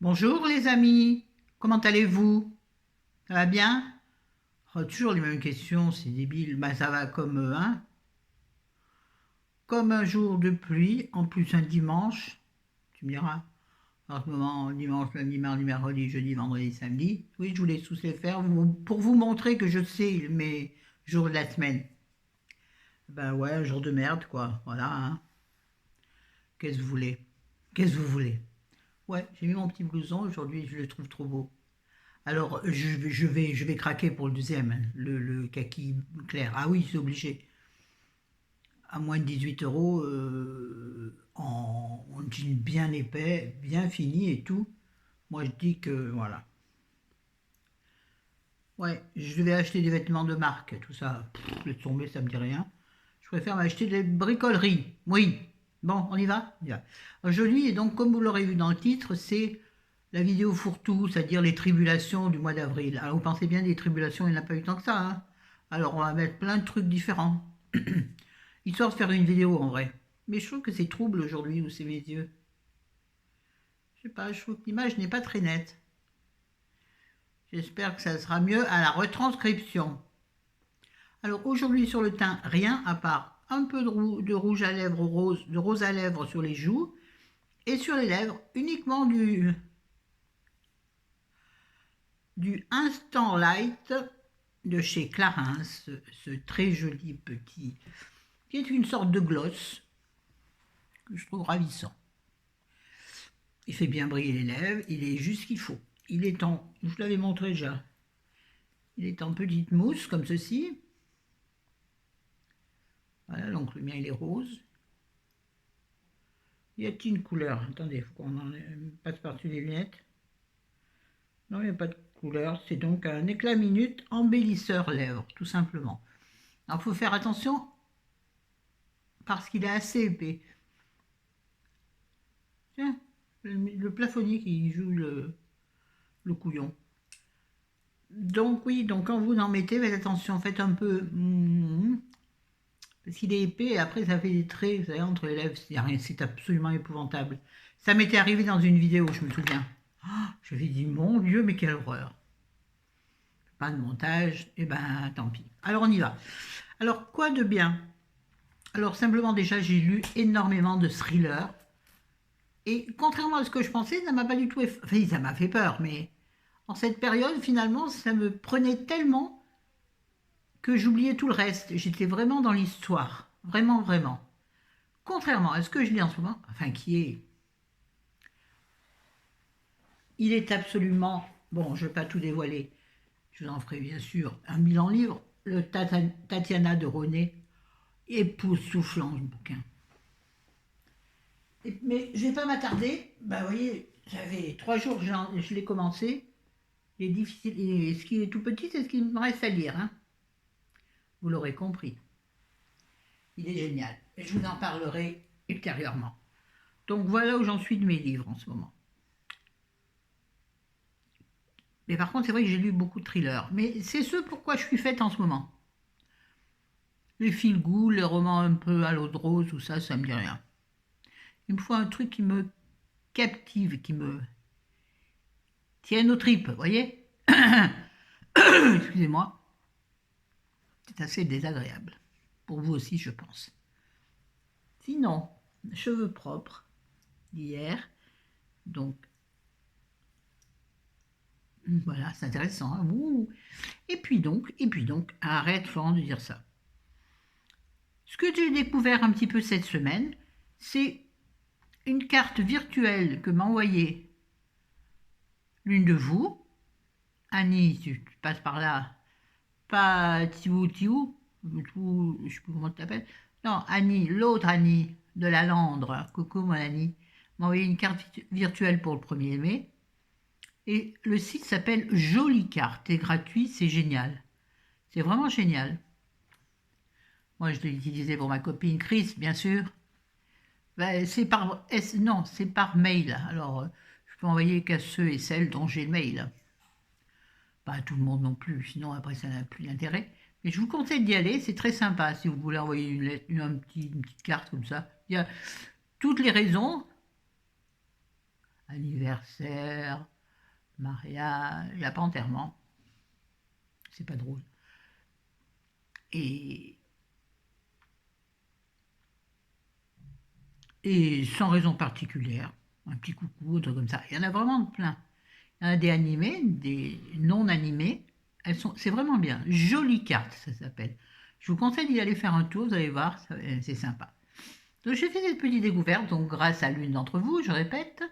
Bonjour les amis, comment allez-vous? Ça va bien? Oh, toujours les mêmes questions, c'est débile. Bah, ça va comme un jour de pluie, en plus un dimanche, tu me diras. En ce moment, dimanche, lundi, mardi, mercredi, jeudi, vendredi, samedi. Oui, je voulais tous les faire pour vous montrer que je sais mes jours de la semaine. Ben ouais, un jour de merde, quoi. Voilà, hein. Qu'est-ce que vous voulez? Qu'est-ce que vous voulez? Ouais, j'ai mis mon petit blouson aujourd'hui, je le trouve trop beau. Alors, je vais craquer pour le deuxième, hein, le kaki clair. Ah oui, c'est obligé. À moins de 18 euros, en jean bien épais, bien fini et tout. Moi, je dis que voilà. Ouais, je vais acheter des vêtements de marque, tout ça. Laisse tomber, ça me dit rien. Je préfère m'acheter des bricoleries. Oui. Bon, on y va? On y va. Aujourd'hui, et donc, comme vous l'aurez vu dans le titre, c'est la vidéo fourre-tout, c'est-à-dire les tribulations du mois d'avril. Alors, vous pensez bien des tribulations, il n'y en a pas eu tant que ça, hein. Alors, on va mettre plein de trucs différents. Histoire de faire une vidéo, en vrai. Mais je trouve que c'est trouble aujourd'hui, où c'est mes yeux. Je sais pas, je trouve que l'image n'est pas très nette. J'espère que ça sera mieux à la retranscription. Alors aujourd'hui sur le teint, rien à part un peu de rouge à lèvres rose, de rose à lèvres sur les joues et sur les lèvres uniquement du Instant Light de chez Clarins, ce très joli petit, qui est une sorte de gloss que je trouve ravissant. Il fait bien briller les lèvres, il est juste ce qu'il faut. Il est en, je vous l'avais montré déjà, il est en petite mousse comme ceci. Voilà, donc le mien il est rose. Y a-t-il une couleur? Attendez, il faut qu'on en passe par-dessus les lunettes. Non, il n'y a pas de couleur. C'est donc un éclat minute embellisseur lèvres, tout simplement. Alors, il faut faire attention parce qu'il est assez épais. Tiens, le plafonnier qui joue le couillon. Donc oui, donc quand vous en mettez, faites attention, faites un peu... parce qu'il est épais et après ça fait des traits, vous savez, entre les lèvres, c'est absolument épouvantable. Ça m'était arrivé dans une vidéo, je me souviens. Oh, je me suis dit, mon Dieu, mais quelle horreur. Pas de montage, et ben tant pis. Alors on y va. Alors quoi de bien? Alors simplement déjà j'ai lu énormément de thrillers et contrairement à ce que je pensais, ça m'a pas du tout, enfin ça m'a fait peur, mais en cette période finalement ça me prenait tellement que j'oubliais tout le reste. J'étais vraiment dans l'histoire, vraiment vraiment. Contrairement à ce que je lis en ce moment, enfin il est absolument bon. Je ne vais pas tout dévoiler. Je vous en ferai bien sûr un bilan livre. Le Tatiana de René, époustouflant ce bouquin. Mais je ne vais pas m'attarder. Bah, vous voyez, j'avais 3 jours que je l'ai commencé. Il est difficile. Et ce qui est tout petit, c'est ce qu'il me reste à lire, hein. Vous l'aurez compris. Il est génial. Et je vous en parlerai ultérieurement. Donc voilà où j'en suis de mes livres en ce moment. Mais par contre, c'est vrai que j'ai lu beaucoup de thrillers. Mais c'est ce pourquoi je suis faite en ce moment. Les feel-good, les romans un peu à l'eau de rose, tout ça, ça me dit rien. Il me faut un truc qui me captive, qui me tienne aux tripes, vous voyez. Excusez-moi. C'est assez désagréable. Pour vous aussi, je pense. Sinon, cheveux propres d'hier. Donc, voilà, c'est intéressant, hein. Et puis donc, arrête Florent de dire ça. Ce que j'ai découvert un petit peu cette semaine, c'est une carte virtuelle que m'a envoyée l'une de vous. Annie, tu passes par là. Pas Tiou, je sais plus comment tu t'appelles. Non, Annie, l'autre Annie de la Landre. Coucou mon Annie. M'a envoyé une carte virtuelle pour le 1er mai. Et le site s'appelle Jolie Carte. C'est gratuit, c'est génial. C'est vraiment génial. Moi, je l'ai utilisé pour ma copine Chris, bien sûr. Ben, c'est par mail. Alors, je peux envoyer qu'à ceux et celles dont j'ai le mail. Pas à tout le monde non plus, sinon après ça n'a plus d'intérêt. Mais je vous conseille d'y aller, c'est très sympa si vous voulez envoyer une petite carte comme ça. Il y a toutes les raisons. anniversaire, mariage, là, pas enterrement, c'est pas drôle. Et, et sans raison particulière, un petit coucou, un truc comme ça. Il y en a vraiment plein. Il y en a des animés, des non animés. C'est vraiment bien. Jolie carte, ça s'appelle. Je vous conseille d'y aller faire un tour, vous allez voir, c'est sympa. Donc j'ai fait cette petite découverte, donc grâce à l'une d'entre vous, je répète.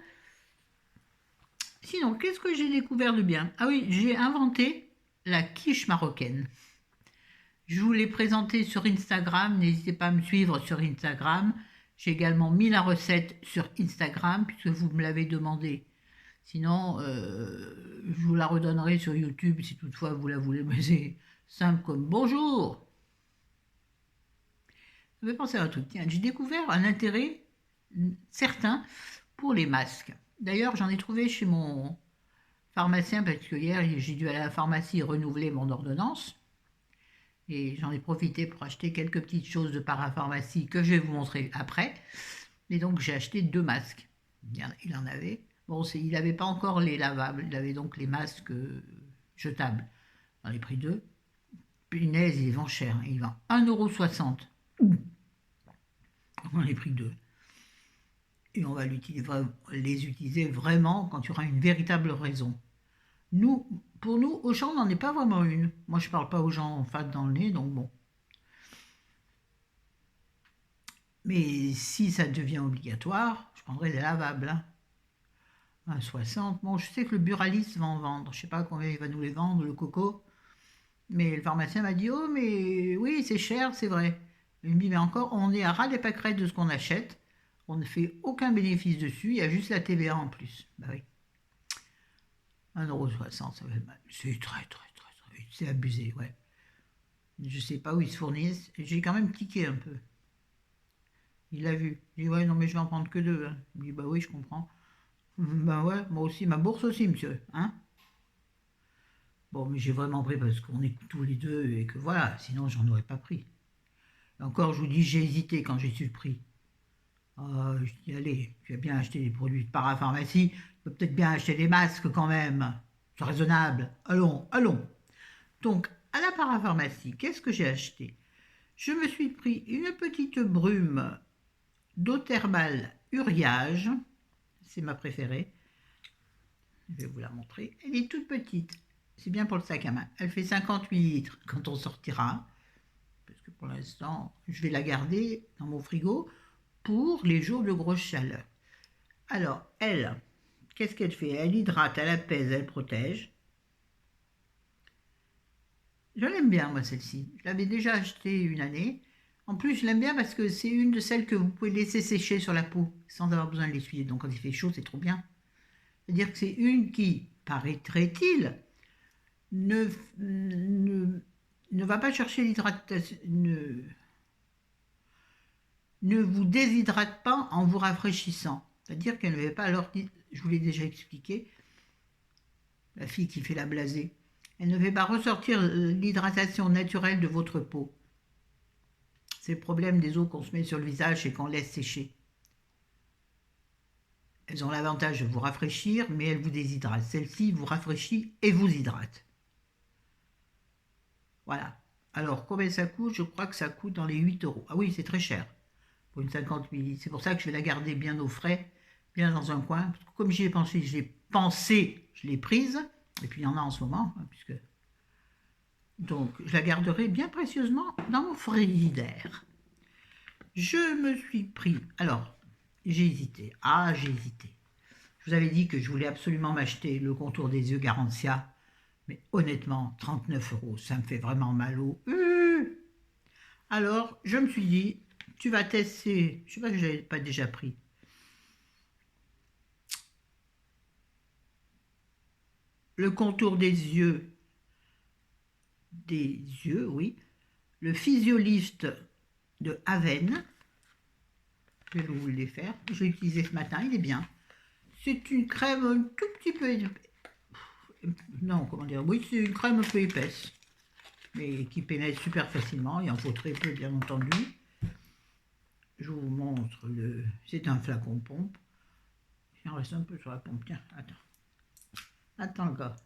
Sinon, qu'est-ce que j'ai découvert de bien? Ah oui, j'ai inventé la quiche marocaine. Je vous l'ai présentée sur Instagram, n'hésitez pas à me suivre sur Instagram. J'ai également mis la recette sur Instagram, puisque vous me l'avez demandé. Sinon, je vous la redonnerai sur YouTube si toutefois vous la voulez, mais c'est simple comme bonjour. Je vais penser à un truc. Tiens, j'ai découvert un intérêt certain pour les masques. D'ailleurs, j'en ai trouvé chez mon pharmacien parce que hier, j'ai dû aller à la pharmacie renouveler mon ordonnance. Et j'en ai profité pour acheter quelques petites choses de parapharmacie que je vais vous montrer après. Et donc, j'ai acheté 2 masques. Il en avait. Bon, il n'avait pas encore les lavables. Il avait donc les masques jetables. J'en ai pris 2. Punaise, il vend cher. Il vend 1,60 €. On en a pris 2. Et on va les utiliser vraiment quand il y aura une véritable raison. Pour nous, Auchan n'en est pas vraiment une. Moi, je ne parle pas aux gens en face dans le nez, donc bon. Mais si ça devient obligatoire, je prendrai des lavables. Hein. 1,60 €. Bon, je sais que le buraliste va en vendre. Je ne sais pas combien il va nous les vendre, le coco. Mais le pharmacien m'a dit, oh, mais oui, c'est cher, c'est vrai. Il me dit, mais encore, on est à ras des pâquerettes de ce qu'on achète. On ne fait aucun bénéfice dessus, il y a juste la TVA en plus. Bah oui. 1,60 €, ça fait mal. C'est très, c'est abusé, ouais. Je ne sais pas où ils se fournissent. J'ai quand même cliqué un peu. Il l'a vu. Il dit, ouais, non, mais je vais en prendre que 2. Hein. Il dit, bah oui, je comprends. Ben ouais, moi aussi, ma bourse aussi, monsieur. Hein. Bon, mais j'ai vraiment pris parce qu'on est tous les deux et que voilà, sinon j'en aurais pas pris. Et encore, je vous dis, j'ai hésité quand j'ai su le prix. Je dis, allez, tu vas bien acheter des produits de parapharmacie, tu peux peut-être bien acheter des masques quand même. C'est raisonnable. Allons, allons. Donc, à la parapharmacie, qu'est-ce que j'ai acheté? Je me suis pris une petite brume d'eau thermale Uriage. C'est ma préférée. Je vais vous la montrer. Elle est toute petite. C'est bien pour le sac à main. Elle fait 50 millilitres quand on sortira. Parce que pour l'instant, je vais la garder dans mon frigo pour les jours de grosse chaleur. Alors, elle, qu'est-ce qu'elle fait? Elle hydrate, elle apaise, elle protège. Je l'aime bien, moi, celle-ci. Je l'avais déjà achetée une année. En plus, je l'aime bien parce que c'est une de celles que vous pouvez laisser sécher sur la peau sans avoir besoin de l'essuyer. Donc, quand il fait chaud, c'est trop bien. C'est-à-dire que c'est une qui, paraîtrait-il, ne va pas chercher l'hydratation, ne vous déshydrate pas en vous rafraîchissant. C'est-à-dire qu'elle ne va pas, alors, je vous l'ai déjà expliqué, la fille qui fait la blasée, elle ne fait pas ressortir l'hydratation naturelle de votre peau. C'est le problème des eaux qu'on se met sur le visage et qu'on laisse sécher. Elles ont l'avantage de vous rafraîchir, mais elles vous déshydratent. Celle-ci vous rafraîchit et vous hydrate. Voilà. Alors, combien ça coûte? Je crois que ça coûte dans les 8 €. Ah oui, c'est très cher pour une 50 ml. C'est pour ça que je vais la garder bien au frais, bien dans un coin. Parce que comme j'y ai pensé, je l'ai prise. Et puis, il y en a en ce moment, hein, puisque... Donc, je la garderai bien précieusement dans mon frigidaire. Je me suis pris... Alors, j'ai hésité. Ah, j'ai hésité. Je vous avais dit que je voulais absolument m'acheter le contour des yeux Garantia. Mais honnêtement, 39 €, ça me fait vraiment mal au... Alors, je me suis dit, tu vas tester... Je ne sais pas si je l'avais pas déjà pris. Le contour des yeux. Des yeux, oui. Le Physiolist de Aven. Je vais vous le faire. Je l'ai utilisé ce matin, il est bien. C'est une crème un tout petit peu... Non, comment dire? Oui, c'est une crème un peu épaisse. Mais qui pénètre super facilement. Il en faut très peu, bien entendu. Je vous montre le... C'est un flacon pompe. Il en reste un peu sur la pompe. Tiens, attends. Attends le gars.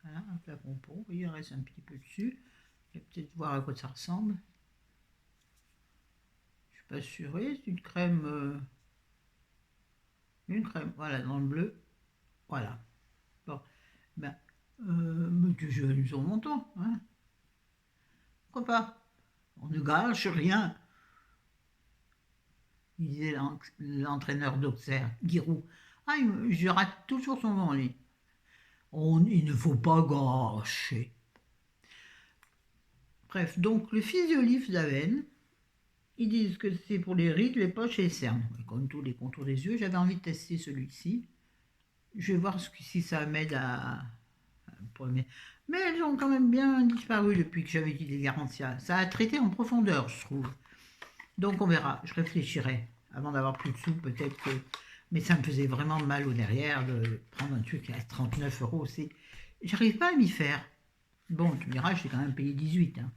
Voilà, un flacon pour. Il en reste un petit peu dessus. Je vais peut-être voir à quoi ça ressemble. Je suis pas sûr. Vous voyez, c'est une crème. Une crème. Voilà, dans le bleu. Voilà. Bon. Ben, mais je vais sur mon temps. Hein. Pourquoi pas? On ne gâche rien. Il disait l'entraîneur d'Auxerre, Giroud. Ah, je rate toujours son nom, lui. Il ne faut pas gâcher. Bref, donc le physiolif d'Aven, ils disent que c'est pour les rides, les poches et les cernes. Comme tous les contours des yeux, j'avais envie de tester celui-ci. Je vais voir si ça m'aide mais elles ont quand même bien disparu depuis que j'avais dit les Garantia. Ça a traité en profondeur, je trouve. Donc on verra, je réfléchirai. Avant d'avoir plus de sous, peut-être que... Mais ça me faisait vraiment mal au derrière de prendre un truc à 39 €. J'arrive pas à m'y faire. Bon, tu me diras, j'ai quand même payé 18. Hein.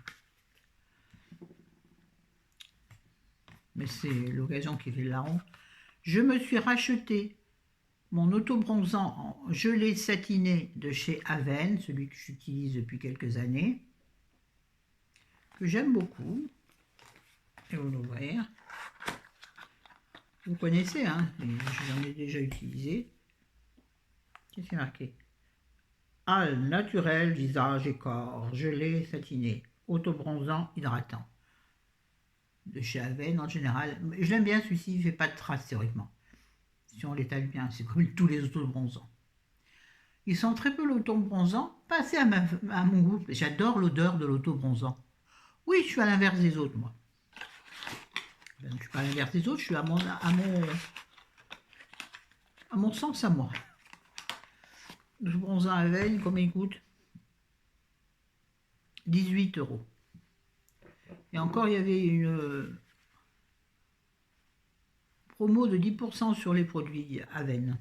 Mais c'est l'occasion qui fait le larron. Je me suis racheté mon autobronzant en gelée satinée de chez Aven, celui que j'utilise depuis quelques années, que j'aime beaucoup. Je vais vous l'ouvrir. Vous connaissez, hein, j'en ai déjà utilisé. Qu'est-ce qui est marqué? Al naturel, visage et corps, gelé, satiné, autobronzant, hydratant. De chez Aven en général. Je l'aime bien celui-ci, il ne fait pas de traces théoriquement. Si on l'étale bien, c'est comme tous les autobronzants. Ils sont très peu l'autobronzant, pas assez à mon goût. J'adore l'odeur de l'autobronzant. Oui, je suis à l'inverse des autres, moi. Je ne suis pas à l'inverse des autres, je suis à mon sens à moi. Le bronzant à veille, combien il coûte? 18 €. Et encore, il y avait une promo de 10% sur les produits Aven.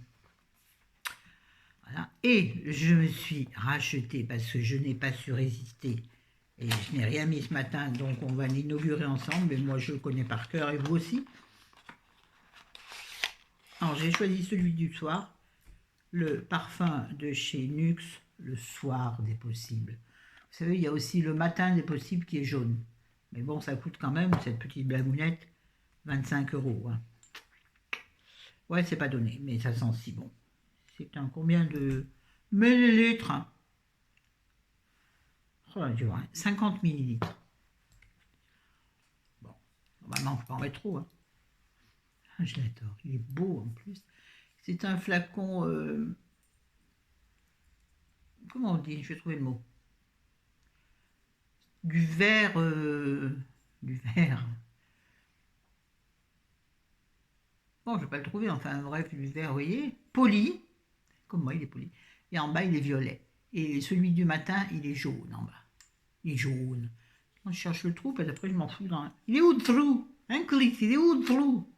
Voilà. Et je me suis racheté parce que je n'ai pas su résister. Et je n'ai rien mis ce matin, donc on va l'inaugurer ensemble. Mais moi, je le connais par cœur et vous aussi. Alors, j'ai choisi celui du soir. Le parfum de chez Nuxe, le soir des possibles. Vous savez, il y a aussi le matin des possibles qui est jaune. Mais bon, ça coûte quand même, cette petite blagounette, 25 €. Hein. Ouais, c'est pas donné, mais ça sent si bon. C'est un combien de millilitres? Oh, tu vois, 50 millilitres. Bon, normalement, il ne faut pas en mettre trop. Hein. Je l'adore, il est beau en plus. C'est un flacon... comment on dit? Je vais trouver le mot. Du verre... du verre... Bon, je ne vais pas le trouver, enfin bref, du verre, vous voyez, poli, comme moi il est poli, et en bas il est violet. Et celui du matin, il est jaune en bas. Il est jaune. Quand je cherche le trou, parce après je m'en fous. Il est où le trou? Un clic, il est où le trou?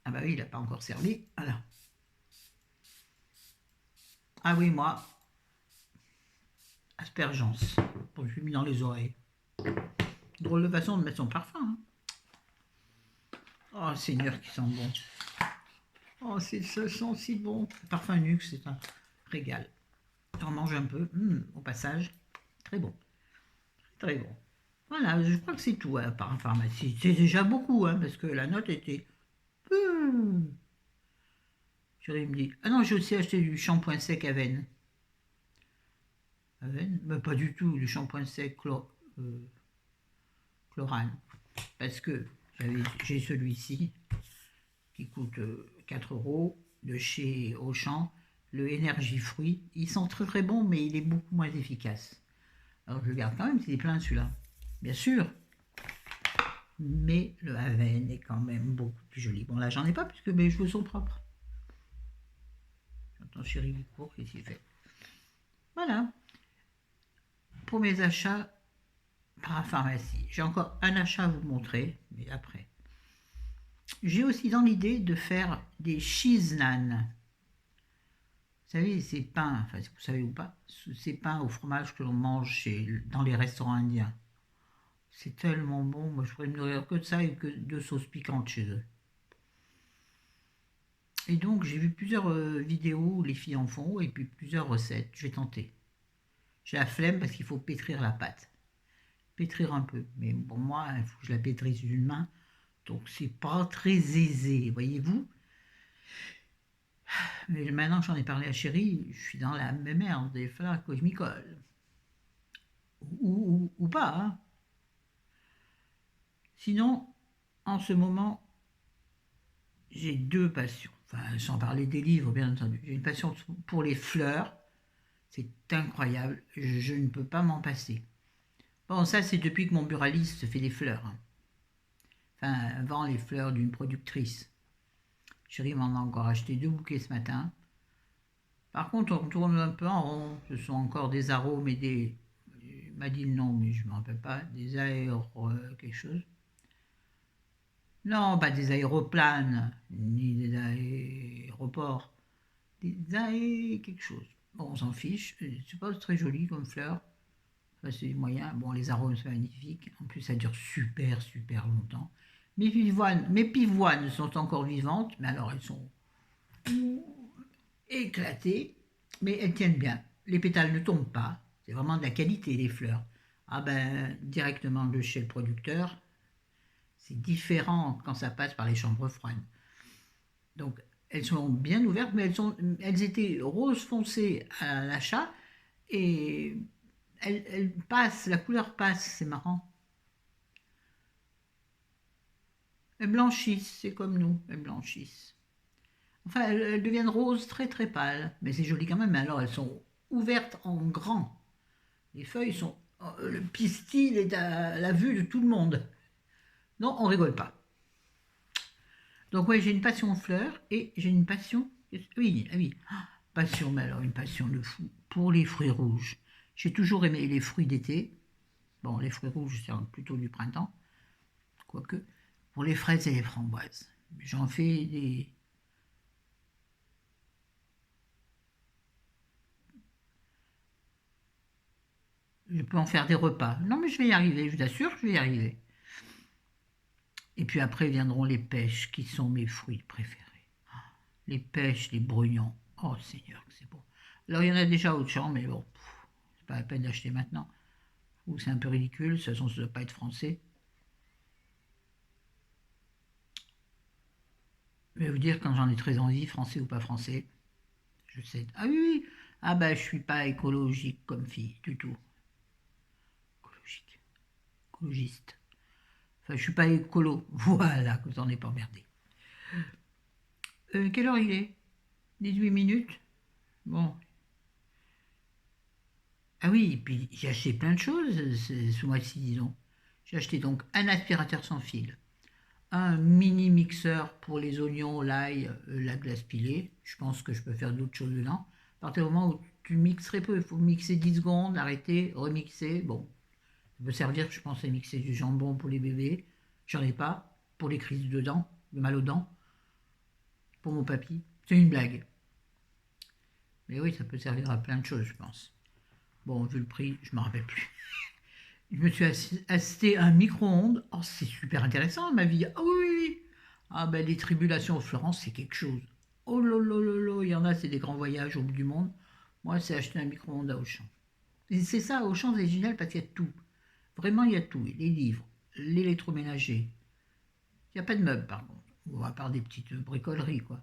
Ah bah oui, il n'a pas encore servi. Voilà. Ah oui, moi, aspergence. Bon, je l'ai mis dans les oreilles. Drôle de façon de mettre son parfum. Hein. Oh, Seigneur, qui sent bon. Oh, ça sent si bon. Le parfum Nuxe, c'est un régal. J'en mange un peu, au passage. Très bon. Très bon. Voilà, je crois que c'est tout hein, par pharmacie. C'est déjà beaucoup, hein, parce que la note était... Chérie me dit, ah non, j'ai aussi acheté du shampoing sec Aven. Aven? Mais pas du tout, du shampoing sec Chlorane. Parce que j'ai celui-ci qui coûte 4 € de chez Auchan, le Énergie Fruit. Ils sont très très bons, mais il est beaucoup moins efficace. Alors je le garde quand même, c'est plein celui-là. Bien sûr. Mais le Aven est quand même beaucoup plus joli. Bon là j'en ai pas puisque mes cheveux sont propres. J'entends Chérie qui court, qu'est-ce qu'il fait? Voilà. Pour mes achats par la pharmacie. J'ai encore un achat à vous montrer, mais après. J'ai aussi dans l'idée de faire des cheese naan. Vous savez, ces pains, enfin, vous savez ou pas, ces pains au fromage que l'on mange dans les restaurants indiens. C'est tellement bon, moi je pourrais me nourrir que de ça et que de sauces piquantes chez eux. Et donc, j'ai vu plusieurs vidéos où les filles en font et puis plusieurs recettes. Je vais tenter. J'ai la flemme parce qu'il faut pétrir la pâte. Pétrir un peu. Mais pour moi, il faut que je la pétrisse d'une main. Donc, c'est pas très aisé, voyez-vous. Mais maintenant que j'en ai parlé à Chérie, je suis dans la même merde. Il va falloir que je m'y colle. Ou pas, hein. Sinon, en ce moment, j'ai deux passions. Enfin, sans parler des livres, bien entendu. J'ai une passion pour les fleurs. C'est incroyable. Je ne peux pas m'en passer. Bon, ça, c'est depuis que mon buraliste fait des fleurs, hein. Enfin, vend les fleurs d'une productrice. Chérie m'en a encore acheté 2 bouquets ce matin. Par contre, on tourne un peu en rond. Ce sont encore des arômes et des... Il m'a dit le nom, mais je ne me rappelle pas. Des quelque chose. Non, pas des aéroplanes, ni des aéroports. Des quelque chose. Bon, on s'en fiche. C'est pas très joli comme fleur. Ça, c'est moyen. Bon, les arômes sont magnifiques. En plus, ça dure super, super longtemps. Mes pivoines sont encore vivantes, mais alors elles sont éclatées, mais elles tiennent bien. Les pétales ne tombent pas. C'est vraiment de la qualité, les fleurs. Ah ben, directement de chez le producteur, c'est différent quand ça passe par les chambres froides. Donc, elles sont bien ouvertes, mais elles étaient rose foncé à l'achat et elles passent, la couleur passe, c'est marrant. Elles blanchissent, c'est comme nous, elles blanchissent. Enfin, elles deviennent roses très très pâles, mais c'est joli quand même. Mais alors, elles sont ouvertes en grand. Les feuilles sont. Le pistil est à la vue de tout le monde. Non, on rigole pas. Donc, oui, j'ai une passion fleurs et j'ai une passion. Oui, ah oui. Passion, mais alors une passion de fou pour les fruits rouges. J'ai toujours aimé les fruits d'été. Bon, les fruits rouges, c'est plutôt du printemps, quoique. Pour les fraises et les framboises. J'en fais des. Je peux en faire des repas. Non, mais je vais y arriver, je vous assure, je vais y arriver. Et puis après viendront les pêches, qui sont mes fruits préférés. Les pêches, les brugnons. Oh Seigneur, que c'est beau. Alors il y en a déjà au champ, mais bon, c'est pas la peine d'acheter maintenant. Ou c'est un peu ridicule, de toute façon ça ne doit pas être français. Je vais vous dire quand j'en ai très envie, français ou pas français. Je sais. Ah oui, oui. Ah ben je suis pas écologique comme fille, du tout. Écologique. Écologiste. Enfin, je suis pas écolo. Voilà, que vous n'en êtes pas emmerdé. Quelle heure il est? 18 minutes. Bon. Ah oui, et puis j'ai acheté plein de choses ce mois-ci, disons. J'ai acheté donc un aspirateur sans fil, un mini mixeur pour les oignons, l'ail, la glace pilée. Je pense que je peux faire d'autres choses dedans. À partir du moment où tu mixes très peu, il faut mixer 10 secondes, arrêter, remixer. Bon, ça peut servir, je pense, à mixer du jambon pour les bébés. J'en ai pas. Pour les crises de dents, de mal aux dents, pour mon papy. C'est une blague. Mais oui, ça peut servir à plein de choses, je pense. Bon, vu le prix, je ne me rappelle plus. Je me suis acheté un micro-ondes. Oh, c'est super intéressant, ma vie. Ah oui, oui, oui. Ah ben, les tribulations au Florence, c'est quelque chose. Oh là là là là, il y en a, c'est des grands voyages au bout du monde. Moi, c'est acheter un micro-ondes à Auchan. Et c'est ça, Auchan, c'est génial parce qu'il y a tout. Vraiment, il y a tout. Les livres, l'électroménager. Il n'y a pas de meubles, par contre. Ou à part des petites bricoleries, quoi.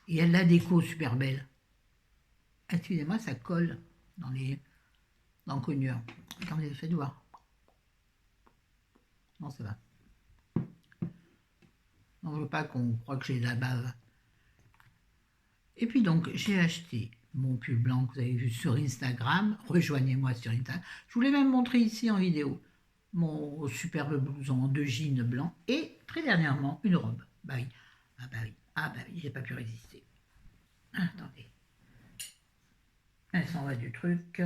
Et il y a de la déco super belle. Excusez-moi, ça colle dans les dans le cogneur. Attendez, faites voir. Non, ça va. Non, je veux pas qu'on croie que j'ai de la bave. Et puis donc, j'ai acheté mon pull blanc que vous avez vu sur Instagram. Rejoignez-moi sur Instagram. Je vous l'ai même montré ici en vidéo. Mon superbe blouson de jean blanc. Et très dernièrement, une robe. Bah oui. Ah bah oui. Ah bah oui, j'ai pas pu résister. Attendez. Elle s'en va du truc.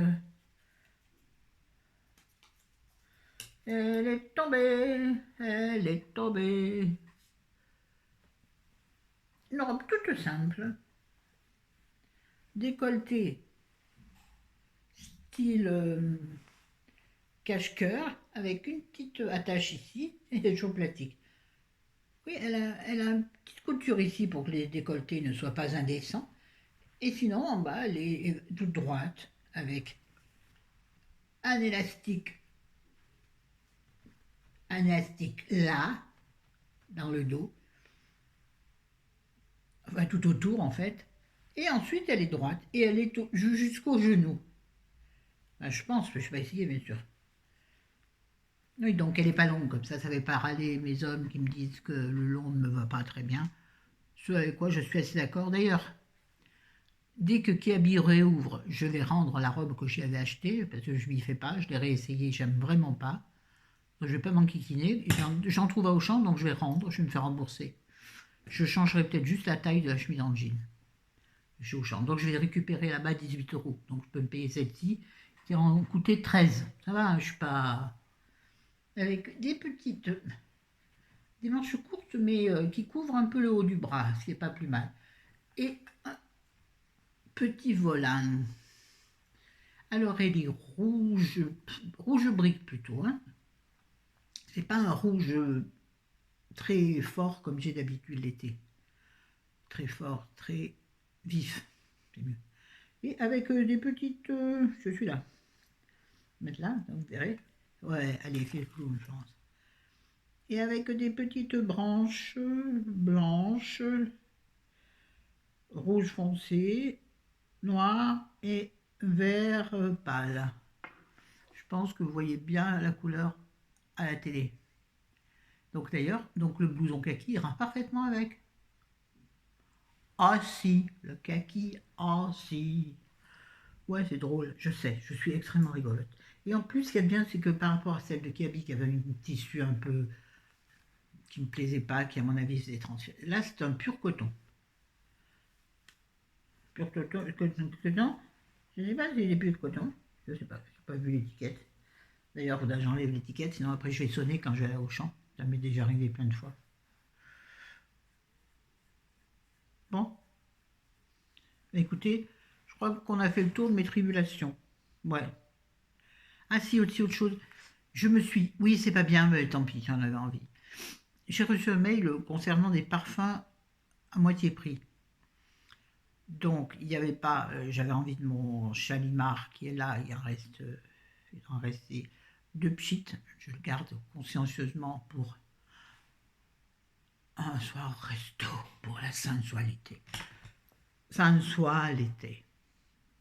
Elle est tombée. Elle est tombée. Une robe toute simple. Décolleté style cache-cœur avec une petite attache ici et des chauds plastiques. Oui, elle a une petite couture ici pour que les décolletés ne soient pas indécents. Et sinon, en bas, elle est toute droite, avec un élastique là, dans le dos, enfin tout autour en fait. Et ensuite, elle est droite et elle est jusqu'au genou. Enfin, je pense, je ne vais pas essayer bien sûr. Oui, donc elle n'est pas longue, comme ça ne fait pas râler mes hommes qui me disent que le long ne me va pas très bien. Ce avec quoi je suis assez d'accord. D'ailleurs, dès que Kiabi réouvre, je vais rendre la robe que j'y avais achetée, parce que je ne m'y fais pas, je l'ai réessayée, j'aime vraiment pas. Donc, je ne vais pas m'enquiquiner. J'en trouve à Auchan, donc je vais rendre, je vais me faire rembourser. Je changerai peut-être juste la taille de la chemise en jean. Je suis Auchan. Donc je vais récupérer là-bas 18 euros. Donc je peux me payer celle-ci, qui en coûtait 13. Ça va, je suis pas. Avec des petites. Des manches courtes, mais qui couvrent un peu le haut du bras, ce qui n'est pas plus mal. Et un petit volant. Alors elle est rouge, rouge brique plutôt. Hein. C'est pas un rouge très fort comme j'ai d'habitude l'été. Très fort, très vif. C'est mieux. Et avec des petites. Je suis là. Mettre là, donc vous verrez. Ouais, allez, fais le clown, je pense. Et avec des petites branches blanches, rouge foncé, noir et vert pâle. Je pense que vous voyez bien la couleur à la télé. Donc d'ailleurs, donc le blouson kaki ira parfaitement avec. Ah si, le kaki, ah si. Ouais, c'est drôle, je sais, je suis extrêmement rigolote. Et en plus, ce qu'il y a de bien, c'est que par rapport à celle de Kiabi, qui avait un tissu un peu qui ne me plaisait pas, qui à mon avis faisait transfert. Là, c'est un pur coton. Pur coton, coton. Je ne sais pas si c'est pur coton. Je ne sais pas, je n'ai pas vu l'étiquette. D'ailleurs, il faudra que j'enlève l'étiquette, sinon après je vais sonner quand je vais aller au champ. Ça m'est déjà arrivé plein de fois. Bon, écoutez, je crois qu'on a fait le tour de mes tribulations. Ouais. Ah si, aussi autre chose. Je me suis... Oui, c'est pas bien, mais tant pis, j'en avais envie. J'ai reçu un mail concernant des parfums à moitié prix. Donc, il n'y avait pas... j'avais envie de mon Chalimar qui est là, il en restait deux pchits. Je le garde consciencieusement pour un soir au resto, pour la sensualité. Sensualité.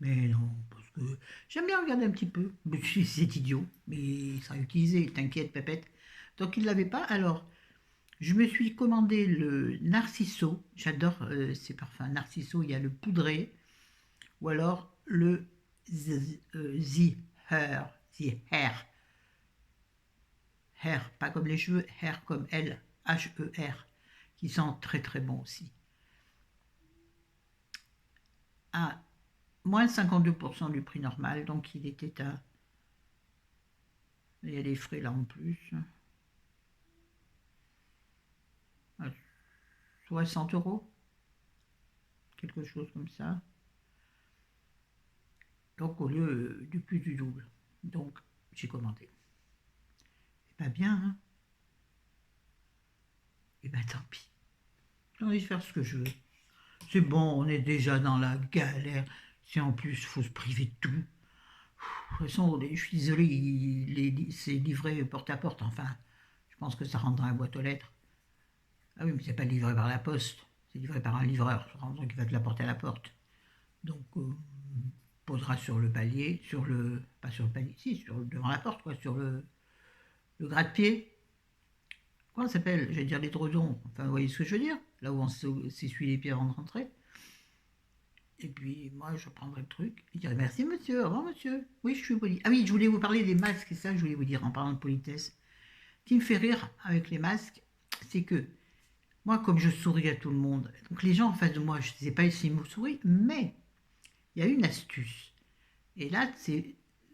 Mais non, parce que j'aime bien regarder un petit peu. C'est idiot, mais il sera utilisé, t'inquiète, pépette. Donc il ne l'avait pas. Alors, je me suis commandé le Narciso. J'adore ces parfums. Narciso, il y a le poudré. Ou alors le The Hair. Hair, pas comme les cheveux, Hair comme L, H-E-R, qui sent très très bon aussi. À moins 52% du prix normal, donc il était à... Il y a des frais là en plus. À 60 euros, quelque chose comme ça. Donc au lieu du plus du double. Donc j'ai commandé. Et pas bien, hein. Et ben tant pis. J'ai envie de faire ce que je veux. C'est bon, on est déjà dans la galère. Si en plus il faut se priver de tout. De toute façon, je suis désolé, c'est livré porte à porte. Enfin, je pense que ça rentre dans la boîte aux lettres. Ah oui, mais c'est pas livré par la poste. C'est livré par un livreur. Donc il va te la porter à la porte. Donc posera sur le palier, pas sur le palier, si, devant la porte, quoi, sur le gratte-pied. Comment ça s'appelle? J'allais dire les l'étrodon. Enfin, vous voyez ce que je veux dire? Là où on s'essuie les pieds avant de rentrer. Et puis, moi, je prendrai le truc et dirai merci, monsieur. Au revoir, monsieur. Oui, je suis poli. Ah oui, je voulais vous parler des masques, et ça, je voulais vous dire en parlant de politesse. Ce qui me fait rire avec les masques, c'est que moi, comme je souris à tout le monde, donc les gens en face de moi, je ne sais pas s'ils me sourient, mais il y a une astuce. Et là,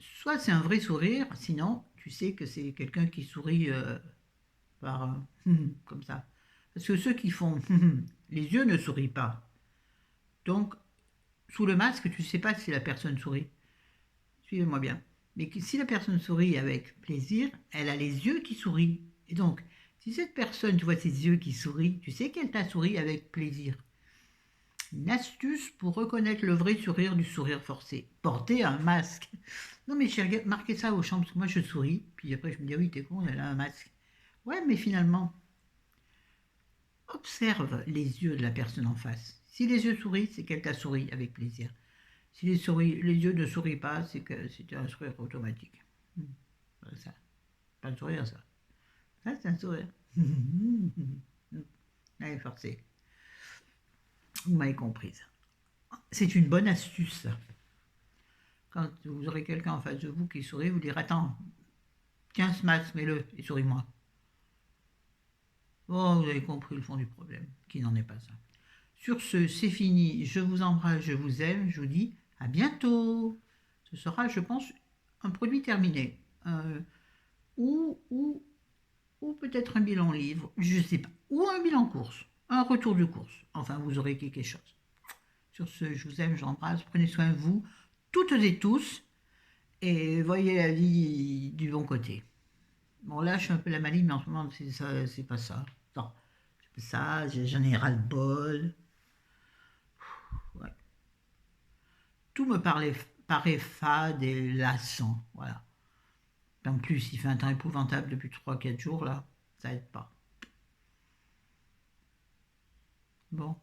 soit c'est un vrai sourire, sinon, tu sais que c'est quelqu'un qui sourit par comme ça. Parce que ceux qui font les yeux ne sourient pas. Donc, sous le masque, tu ne sais pas si la personne sourit. Suivez-moi bien. Mais si la personne sourit avec plaisir, elle a les yeux qui sourient. Et donc, Si cette personne, tu vois ses yeux qui sourient, tu sais qu'elle t'a souri avec plaisir. Une astuce pour reconnaître le vrai sourire du sourire forcé. Porter un masque. Non mais j'ai marqué ça au champ parce que moi je souris, puis après je me dis oui t'es con, elle a un masque. Ouais mais finalement, observe les yeux de la personne en face. Si les yeux sourient, c'est qu'elle t'a souri avec plaisir. Si les yeux ne sourient pas, c'est que c'était un sourire automatique. Ça, pas un sourire ça. Ça c'est un sourire. Allez forcé. Vous m'avez comprise. C'est une bonne astuce ça. Quand vous aurez quelqu'un en face de vous qui sourit, vous direz attends, tiens ce masque, mets-le et souris-moi. Oh, vous avez compris le fond du problème, qui n'en est pas ça. Sur ce, c'est fini. Je vous embrasse, je vous aime. Je vous dis à bientôt. Ce sera, je pense, un produit terminé. Ou, ou, ou peut-être un bilan livre, je ne sais pas. Ou un bilan course, un retour de course. Enfin, vous aurez quelque chose. Sur ce, je vous aime, j'embrasse. Prenez soin de vous, toutes et tous. Et voyez la vie du bon côté. Bon, là, je suis un peu la maligne, mais en ce moment, c'est pas ça. Non, c'est pas ça, j'en ai ras-le-bol. Ouais. Tout me paraît fade et lassant. Voilà. En plus, il fait un temps épouvantable depuis 3 4 jours, là. Ça aide pas. Bon.